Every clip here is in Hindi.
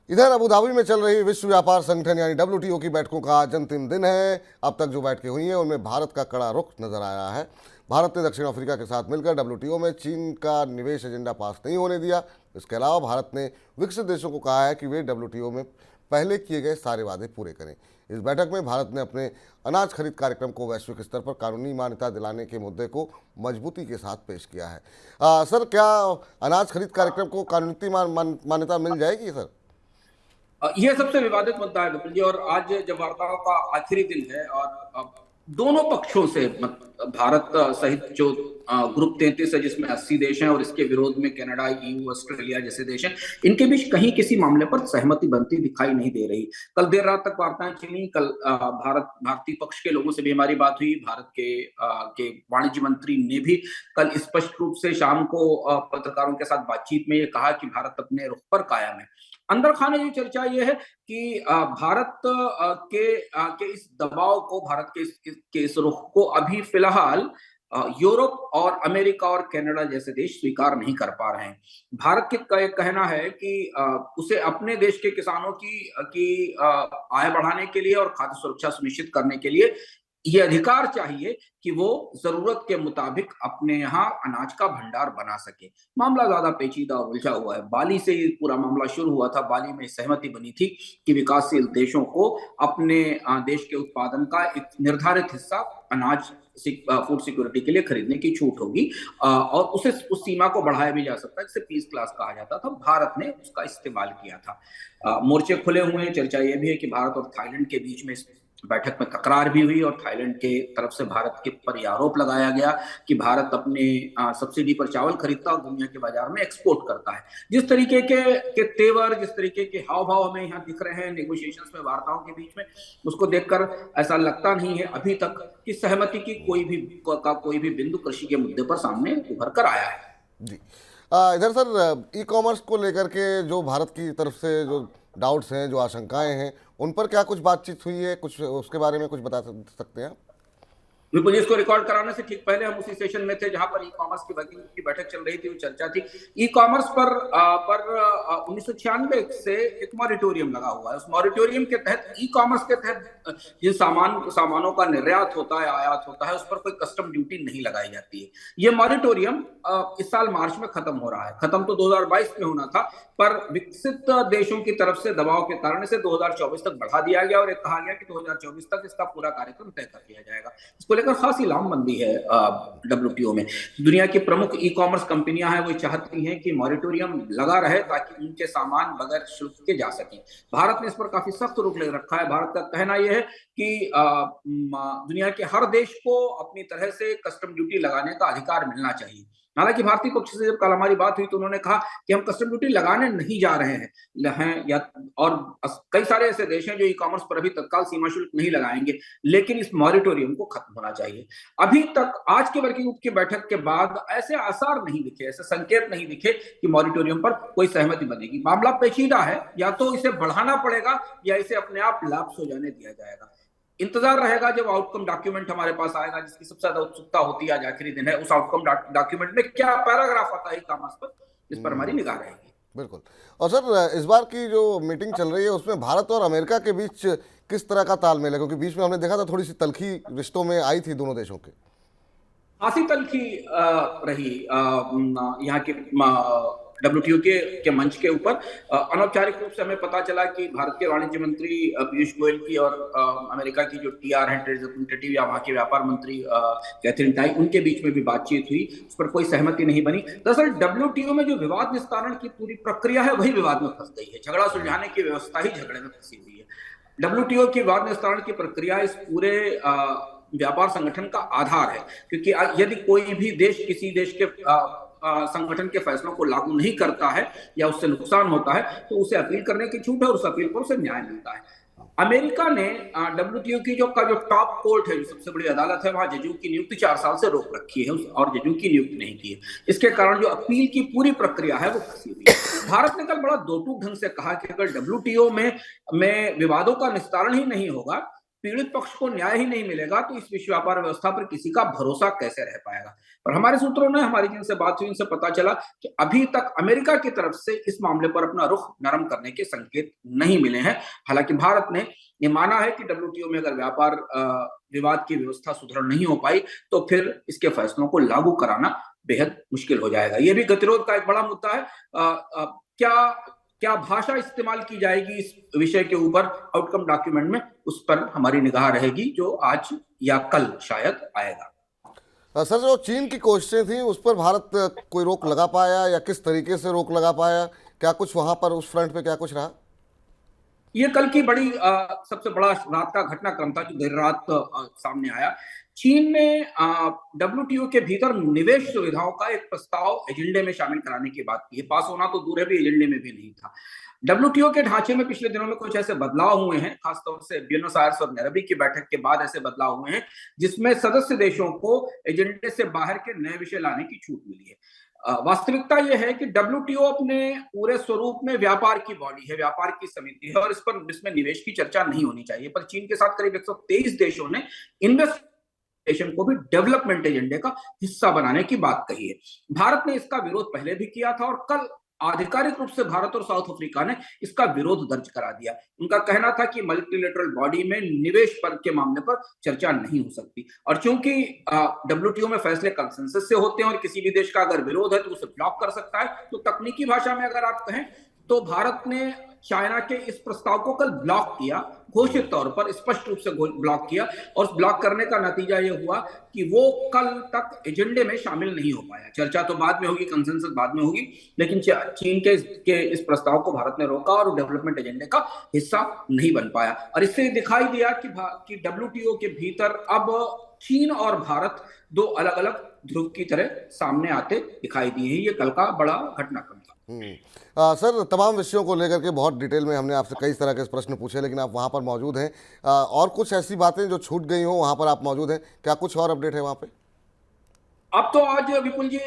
इधर अबू धाबी में चल रही विश्व व्यापार संगठन यानी डब्ल्यूटीओ की बैठकों का आज अंतिम दिन है। अब तक जो बैठकें हुई हैं उनमें भारत का कड़ा रुख नजर आया है। भारत ने दक्षिण अफ्रीका के साथ मिलकर डब्ल्यूटीओ में चीन का निवेश एजेंडा पास नहीं होने दिया। इसके अलावा भारत ने विकसित देशों को कहा है कि वे डब्ल्यूटीओ में पहले किए गए सारे वादे पूरे करें। इस बैठक में भारत ने अपने अनाज खरीद कार्यक्रम को वैश्विक स्तर पर कानूनी मान्यता दिलाने के मुद्दे को मजबूती के साथ पेश किया है। सर, क्या अनाज खरीद कार्यक्रम को कानूनी मान्यता मिल जाएगी सर? यह सबसे विवादित मुद्दा है विपुल जी। और आज जब वार्ताओं का आखिरी दिन है और दोनों पक्षों से भारत सहित जो ग्रुप 33 है जिसमें 80 देश हैं और इसके विरोध में कनाडा, ईयू, ऑस्ट्रेलिया जैसे देश हैं, इनके बीच कहीं किसी मामले पर सहमति बनती दिखाई नहीं दे रही। कल देर रात तक वार्ताएं चली। कल भारतीय पक्ष के लोगों से भी हमारी बात हुई। भारत के वाणिज्य मंत्री ने भी कल स्पष्ट रूप से शाम को पत्रकारों के साथ बातचीत में ये कहा कि भारत अपने रुख पर कायम है। अंदर खाने की चर्चा यह है कि भारत के इस दबाव को, भारत के इस रुख को अभी फिलहाल यूरोप और अमेरिका और कनाडा जैसे देश स्वीकार नहीं कर पा रहे हैं। भारत का कहना है कि उसे अपने देश के किसानों की आय बढ़ाने के लिए और खाद्य सुरक्षा सुनिश्चित करने के लिए ये अधिकार चाहिए कि वो जरूरत के मुताबिक अपने यहाँ अनाज का भंडार बना सके। मामला ज्यादा पेचीदा और उलझा हुआ है। बाली से पूरा मामला शुरू हुआ था। बाली में सहमति बनी थी कि विकासशील देशों को अपने देश के उत्पादन का एक निर्धारित हिस्सा अनाज फूड सिक्योरिटी के लिए खरीदने की छूट होगी और उस सीमा को बढ़ाया भी जा सकता है, जिसे पीस क्लास कहा जाता था। भारत ने उसका इस्तेमाल किया था। मोर्चे खुले हुए हैं। चर्चा यह भी है कि भारत और थाईलैंड के बीच में बैठक में तकरार भी हुई और थाईलैंड के तरफ से भारत के पर आरोप लगाया गया कि भारत अपने सब्सिडी पर चावल खरीदता और दुनिया के बाजार में एक्सपोर्ट करता है। जिस तरीके के तेवर, जिस तरीके के हाव भाव हमें यहाँ दिख रहे हैं नेगोशिएशंस में, वार्ताओं के बीच में, उसको देखकर ऐसा लगता नहीं है अभी तक कि सहमति की कोई भी बिंदु कृषि के मुद्दे पर सामने उभर कर आया है। जी। इधर सर, ई कॉमर्स को लेकर के जो भारत की तरफ से जो डाउट्स हैं, जो आशंकाएं हैं, उन पर क्या कुछ बातचीत हुई है? कुछ उसके बारे में कुछ बता सकते हैं आप? विपुल जी, इसको रिकॉर्ड कराने से ठीक पहले हम उसी सेशन में थे जहां पर ई कॉमर्स की वर्किंग की बैठक चल रही थी, वो चर्चा थी। ई कॉमर्स पर 1996 से एक मॉरिटोरियम लगा हुआ है। उस मॉरिटोरियम के तहत, ई कॉमर्स के तहत जिन सामानों का निर्यात होता है, आयात होता है, उस पर कोई कस्टम ड्यूटी नहीं लगाई जाती है। ये मॉरिटोरियम इस साल मार्च में खत्म हो रहा है। खत्म तो 2022 में होना था, पर विकसित देशों की तरफ से दबाव के कारण इसे 2024 तक बढ़ा दिया गया और कहा गया कि 2024 तक इसका पूरा कार्यक्रम तय कर दिया जाएगा। इसको लेकर खासी लामबंदी है डब्ल्यूटीओ में। दुनिया की प्रमुख ई कॉमर्स कंपनियां हैं, वो चाहती हैं कि मॉरिटोरियम लगा रहे ताकि उनके सामान बगैर शुल्क के जा सके। भारत ने इस पर काफी सख्त रुख ले रखा है। भारत का कहना यह है कि दुनिया के हर देश को अपनी तरह से कस्टम ड्यूटी लगाने का अधिकार मिलना चाहिए। हालांकि भारतीय पक्ष से जब कल हमारी बात हुई तो उन्होंने कहा कि हम कस्टम ड्यूटी लगाने नहीं जा रहे हैं या और कई सारे ऐसे देश हैं जो ई कॉमर्स पर अभी तत्काल सीमा शुल्क नहीं लगाएंगे, लेकिन इस मॉरिटोरियम को खत्म होना चाहिए। अभी तक आज के वर्किंग ग्रुप की बैठक के बाद ऐसे आसार नहीं दिखे, ऐसे संकेत नहीं दिखे कि मॉरिटोरियम पर कोई सहमति बनेगी। मामला पेचीदा है, या तो इसे बढ़ाना पड़ेगा या इसे अपने आप लैप्स हो जाने दिया जाएगा। इंतजार रहेगा जब आउटकम डॉक्यूमेंट हमारे पास आएगा, जिसकी सबसे ज्यादा उत्सुकता होती है। आज आखिरी दिन है, उस आउटकम डॉक्यूमेंट में क्या पैराग्राफ आता है ई कॉमर्स पर, इस पर हमारी निगाह रहेगी। बिल्कुल। और सर, इस बार की जो मीटिंग चल रही है उसमें भारत और अमेरिका के बीच किस तरह का तालमेल है? क्योंकि बीच में हमने देखा था थोड़ी सी तल्खी रिश्तों में आई थी दोनों देशों के। खासी तल्खी रही यहाँ के डब्ल्यूटीओ के मंच के ऊपर। अनौपचारिक रूप से हमें पता चला कि भारत के वाणिज्य मंत्री पीयूष गोयल की और अमेरिका की जो टीआर है, ट्रेड रिप्रेजेंटेटिव, या वहां के व्यापार मंत्री कैथरीन टाई, उनके बीच में भी बातचीत हुई। उस पर कोई सहमति नहीं बनी। दरअसल डब्ल्यूटीओ में जो विवाद निस्तारण की पूरी प्रक्रिया है वही विवाद में फंस गई है। झगड़ा सुलझाने की व्यवस्था ही झगड़े में फंसी हुई है। डब्ल्यूटीओ की विवाद निस्तारण की प्रक्रिया इस पूरे व्यापार संगठन का आधार है, क्योंकि यदि कोई भी देश किसी देश के संगठन के फैसलों को लागू नहीं करता है या उससे नुकसान होता है तो उसे अपील करने की छूट है और उस अपील पर उसे न्याय मिलता है। अमेरिका ने डब्ल्यूटीओ की जो टॉप कोर्ट है, जो सबसे बड़ी अदालत है, वहां जजों की नियुक्ति 4 साल से रोक रखी है और जजों की नियुक्ति नहीं की है। इसके कारण जो अपील की पूरी प्रक्रिया है वो फंसी हुई है। भारत ने कल बड़ा दो टूक ढंग से कहा कि अगर डब्ल्यूटीओ में विवादों का निस्तारण ही नहीं होगा पीड़ित पक्ष को न्याय ही नहीं मिलेगा तो इस विश्व व्यापार व्यवस्था पर किसी का भरोसा कैसे रह पाएगा। और हमारे सूत्रों ने, हमारी जिनसे बात हुई, उनसे पता चला कि अभी तक अमेरिका की तरफ से इस मामले पर अपना रुख नरम करने के संकेत नहीं मिले हैं। हालांकि भारत ने ये माना है कि डब्ल्यूटीओ में अगर व्यापार विवाद की व्यवस्था सुदृढ़ नहीं हो पाई तो फिर इसके फैसलों को लागू कराना बेहद मुश्किल हो जाएगा। ये भी गतिरोध का एक बड़ा मुद्दा है। क्या क्या भाषा इस्तेमाल की जाएगी इस विषय के ऊपर आउटकम डॉक्यूमेंट में, उस पर हमारी निगाह रहेगी, जो आज या कल शायद आएगा। सर, जो चीन की कोशिशें थी उस पर भारत कोई रोक लगा पाया या किस तरीके से रोक लगा पाया? क्या कुछ वहां पर उस फ्रंट पे क्या कुछ रहा? ये कल की बड़ी सबसे बड़ा रात का घटनाक्रम था जो देर रात सामने आया। चीन ने डब्ल्यूटीओ के भीतर निवेश सुविधाओं का एक प्रस्ताव एजेंडे में शामिल कराने की बात की है। पास होना तो दूर है, भी एजेंडे में भी नहीं था। डब्ल्यूटीओ के ढांचे में पिछले दिनों में कुछ ऐसे बदलाव हुए हैं, खासतौर से ब्यूनस आयर्स और नैरोबी की बैठक के बाद ऐसे बदलाव हुए हैं जिसमें सदस्य देशों को एजेंडे से बाहर के नए विषय लाने की छूट मिली है। वास्तविकता यह है कि डब्ल्यूटीओ अपने पूरे स्वरूप में व्यापार की बॉडी है, व्यापार की समिति है, और इसमें निवेश की चर्चा नहीं होनी चाहिए। पर चीन के साथ करीब 123 देशों ने इन्वेस्टेशन को भी डेवलपमेंट एजेंडे का हिस्सा बनाने की बात कही है। भारत ने इसका विरोध पहले भी किया था और कल आधिकारिक रूप से भारत और साउथ अफ्रीका ने इसका विरोध दर्ज करा दिया। उनका कहना था कि मल्टीलेटरल बॉडी में निवेश पर के मामले पर चर्चा नहीं हो सकती, और चूंकि डब्ल्यूटीओ में फैसले कंसेंसस से होते हैं और किसी भी देश का अगर विरोध है तो उसे ब्लॉक कर सकता है, तो तकनीकी भाषा में अगर आप कहें तो भारत ने चाइना के इस प्रस्ताव को कल ब्लॉक किया, घोषित तौर पर स्पष्ट रूप से ब्लॉक किया, और उस ब्लॉक करने का नतीजा यह हुआ कि वो कल तक एजेंडे में शामिल नहीं हो पाया। चर्चा तो बाद में होगी, कंसेंसस बाद में होगी, लेकिन चीन के इस प्रस्ताव को भारत ने रोका और डेवलपमेंट एजेंडे का हिस्सा नहीं बन पाया। और इससे दिखाई दिया कि डब्ल्यूटीओ के भीतर अब चीन और भारत दो अलग अलग ध्रुव की तरह सामने आते दिखाई दिए हैं। ये कल का बड़ा घटनाक्रम था। सर, तमाम विषयों को लेकर के बहुत डिटेल में हमने आपसे कई तरह के प्रश्न पूछे, लेकिन आप वहाँ पर मौजूद हैं। और कुछ ऐसी बातें जो छूट गई हो वहाँ पर आप मौजूद हैं, क्या कुछ और अपडेट है वहाँ पे? अब तो आज विपुल जी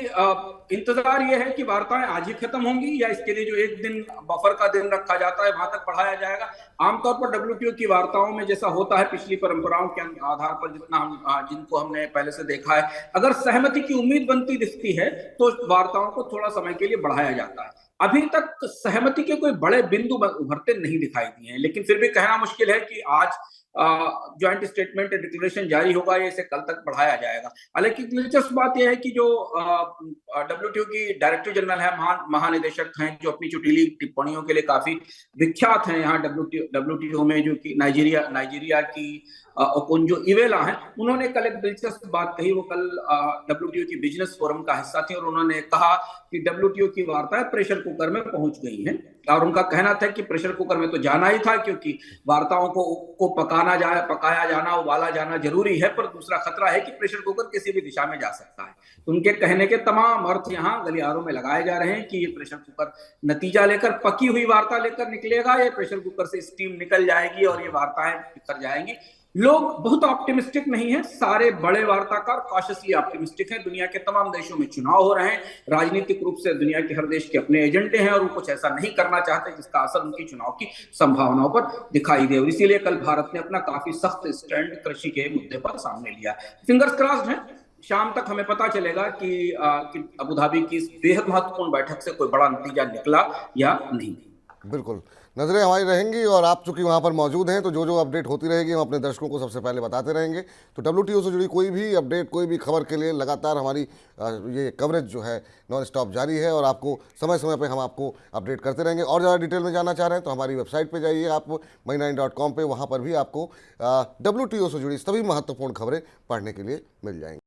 इंतजार ये है कि वार्ताएं आज ही खत्म होंगी या इसके लिए जो एक दिन बफर का दिन रखा जाता है वहां तक बढ़ाया जाएगा। आमतौर पर डब्ल्यूटीओ की वार्ताओं में जैसा होता है पिछली परंपराओं के आधार पर, जिनको हमने पहले से देखा है, अगर सहमति की उम्मीद बनती दिखती है तो वार्ताओं को थोड़ा समय के लिए बढ़ाया जाता है। अभी तक सहमति के कोई बड़े बिंदु उभरते नहीं दिखाई दिए हैं, लेकिन फिर भी कहना मुश्किल है कि आज ज्वाइंट स्टेटमेंट डिक्लेरेशन जारी होगा या इसे कल तक बढ़ाया जाएगा। हालांकि दिलचस्प बात यह है कि जो डब्ल्यूटीओ की डायरेक्टर जनरल है, महानिदेशक हैं, जो अपनी चुटीली टिप्पणियों के लिए काफी विख्यात हैं यहाँ डब्ल्यूटीओ में, जो कि नाइजीरिया की ओकोंजो इवेला हैं, उन्होंने कल एक दिलचस्प बात कही। वो कल डब्ल्यूटीओ की बिजनेस फोरम का हिस्सा थी और उन्होंने कहा कि डब्ल्यूटीओ की वार्ताएं प्रेशर कुकर में पहुंच गई हैं, और उनका कहना था कि प्रेशर कुकर में तो जाना ही था, क्योंकि वार्ताओं को पकाया जाना, उबाला जाना जरूरी है, पर दूसरा खतरा है कि प्रेशर कुकर किसी भी दिशा में जा सकता है। तो उनके कहने के तमाम अर्थ यहाँ गलियारों में लगाए जा रहे हैं कि ये प्रेशर कुकर नतीजा लेकर, पकी हुई वार्ता लेकर निकलेगा, या प्रेशर कुकर से स्टीम निकल जाएगी और ये वार्ताएं बिखर जाएंगी। लोग बहुत ऑप्टिमिस्टिक नहीं है, सारे बड़े वार्ताकार कॉशियसली ऑप्टिमिस्टिक हैं। दुनिया के तमाम देशों में चुनाव हो रहे हैं, राजनीतिक रूप से दुनिया के हर देश के अपने एजेंडे हैं, और वो कुछ ऐसा नहीं करना चाहते जिसका असर उनकी चुनाव की संभावनाओं पर दिखाई दे। और इसीलिए कल भारत ने अपना काफी सख्त स्टैंड कृषि के मुद्दे पर सामने लिया। फिंगर्स क्रॉस्ड है, शाम तक हमें पता चलेगा कि अबू धाबी की इस बेहद महत्वपूर्ण बैठक से कोई बड़ा नतीजा निकला या नहीं। बिल्कुल, नज़रें हमारी रहेंगी, और आप चूंकि वहाँ पर मौजूद हैं तो जो जो अपडेट होती रहेगी हम अपने दर्शकों को सबसे पहले बताते रहेंगे। तो डब्ल्यूटीओ से जुड़ी कोई भी अपडेट, कोई भी खबर के लिए लगातार हमारी ये कवरेज जो है नॉन स्टॉप जारी है, और आपको समय समय पर हम आपको अपडेट करते रहेंगे। और ज़्यादा डिटेल में जानना चाह रहे हैं तो हमारी वेबसाइट पर जाइए आप my9.com पे, वहाँ पर भी आपको डब्ल्यूटीओ से जुड़ी सभी महत्वपूर्ण खबरें पढ़ने के लिए मिल जाएंगी।